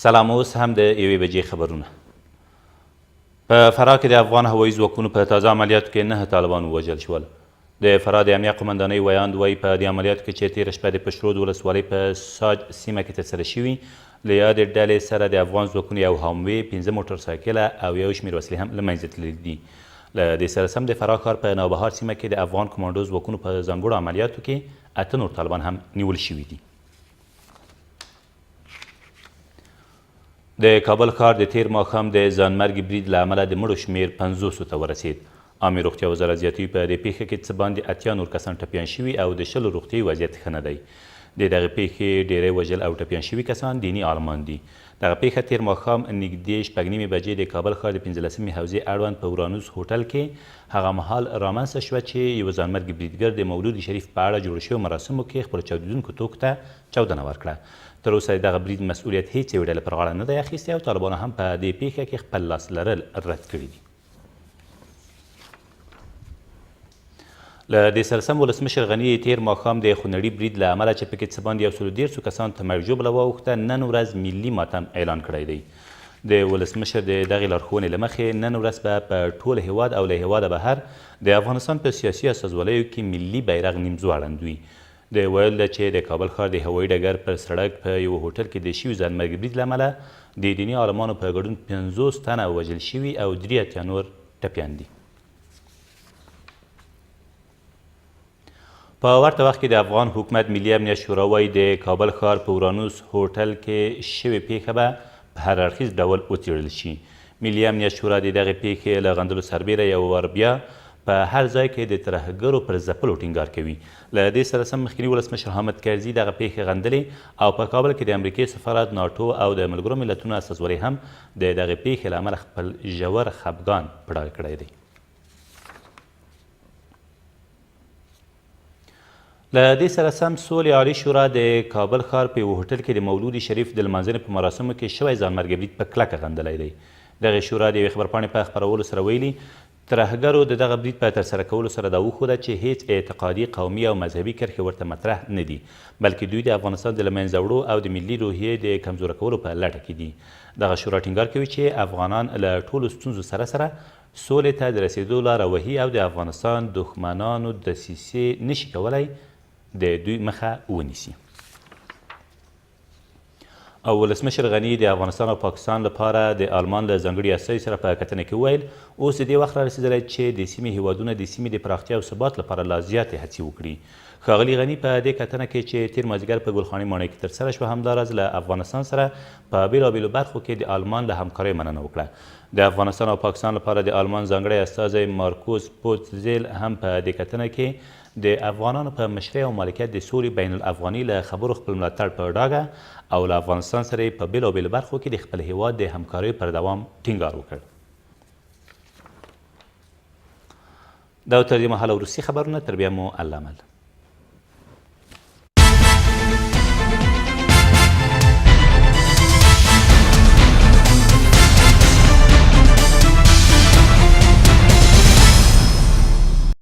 سلام. اوس هم د 1 بجې خبرونه. په فراه کې د افغان هوایي ځواکونو په تازه عملیاتو کې 9 طالبان ووژل شول. د فراه د امنیه قمندانۍ ویاند وایي په دې عملیاتو کې چې تېره شپه د پشرود ولسوالۍ په ساج سیمه کې ترسره شوي، له یادې ډلې سره د افغان ځواکونو یو هاموي، 15 موټرسایکله او یو شمېر وسلې هم له منځه تللي دي. له دې سره سم د فراه ښار په نوبهار سیمه کې د افغان کمانډو ځواکونو په ځانګړو عملیاتو کې 8 نور طالبان هم نیول شوي دي. د کابل ښار د تیر ماښام د ځانمرګي برید له امله د مړو شمېر 50 ته ورسید. عامې روغتیا وزارت زیاتوي په دې پیښه کې څه باندې 80 نور کسان ټپیان شوي او د 10 روغتیایي وضعیت ښه نه دی. د دغې پیښې ډیری وژل او ټپیان شوي کسان دیني عالمان دي. دغه پیښه تیر ماښام نږدې 6:30 بجې د کابل ښار د 15مې حوزې اړوند په ورانوس هوټل کې هغه مهال رامنځته شوه چې یو ځانمرګي بریدګر د مولود شریف په اړه جوړو شویو مراسمو کې خپلو چاودېدونکو توکو ته چاودنه ورکړه. تر اوسه دغه برید مسؤلیت هیڅ یوې ډلې پر غاړه نه دی اخیستی او طالبانو هم په دې پیښه کې خپل لاس لرل رد کړي دي. له دې سره سم ولسمشر غني تیر ماښام د خونړي برید له امله چې پکې څه باندې 113 کسانو ته مرګ ژوبله واوښته، نن ورځ ملي ماتم اعلان کړی دی. د ولسمشر د دغې لارښوونې له مخې نن ورځ به په ټول هیواد او له هیواده بهر د افغانستان په سیاسي استازوالیو کې ملي بیرغ نیم ځوړند وي. د ویل ده چې د کابل ښار د هوایي ډګر پر سړک په یو هوټل کې د شوي ځانمرګي برید له امله د دیني عالمانو په ګډون 50 تنه وژل شوي او 83 نور ټپیان دي. په ورته وخت کې د افغان حکومت ملي امنیت شورا وایي د کابل ښار په ورانوس هوټل کې شوې پیښه به په هر اړخیز ډول وڅېړل شي. ملي امنیت شورا د دغې پیښې له غندلو سربیره یو وار بیا په هر ځای کې د ترهګرو پر ځپلو ټینګار کوي. له دې سره سم مخکني ولسمشر حامد کرزي دغه پیښې غندلې او په کابل کې د امریکې سفارت، ناټو او د ملګرو ملتونو استازوالی هم د دغې پیښې له امله خپل ژور خفګان پړاو کړی دی. له دې سره سم سولې عالي شورا د کابل ښار په یو هوټل کې د مولود شریف د لمانځنې په مراسمو کې شوی ځانمرګي برید په کلکه غندلی دی. دغې شورا د یوې خبرپاڼې په خپرولو سره ویلي ترهګرو د دغه برید په ترسره کولو سره دا وښوده چې هیڅ اعتقادي، قومي او مذهبي کرښې ورته مطرح نه دي، بلکې دوی د افغانستان د له منځه وړو او د ملي روحیې د کمزوره کولو په لټه کې دي. دغه شورا ټینګار کوي چې افغانان له ټولو ستونزو سره سره سولې ته د رسېدو لاره وهي او د افغانستان دښمنانو دسیسې نشي کولی د دوی مخه ونیسي. او ولسمشر غني د افغانستان او پاکستان لپاره د آلمان له ځانګړي استازي سره په کتنه کې وویل اوس د دې وخت را رسېدلی چې د سیمې هیوادونه د سیمې د پراختیا او ثبات لپاره لا زیاتې هڅې وکړي. ښاغلي غني په دې کتنه کې چې تیر مازدیګر په ګلخانې ماڼۍ کې ترسره شوه همداراز له افغانستان سره په بېلابېلو برخو کې د آلمان له همکاریو مننه وکړه. د افغانستان او پاکستان لپاره د آلمان ځانګړی استازی مارکوس پوتزیل هم په دې کتنه کې د افغانانو په مشرۍ او مالکیت د سولې بین الافغاني له خبرو خپل ملاتړ په ډاګه او له افغانستان سره په بېلابېلو برخو کې د خپل هیواد د همکاریو پر دوام ټینګار وکړ. دا تر دې مهاله وروستي خبرونه، تر بیا مو الله مل.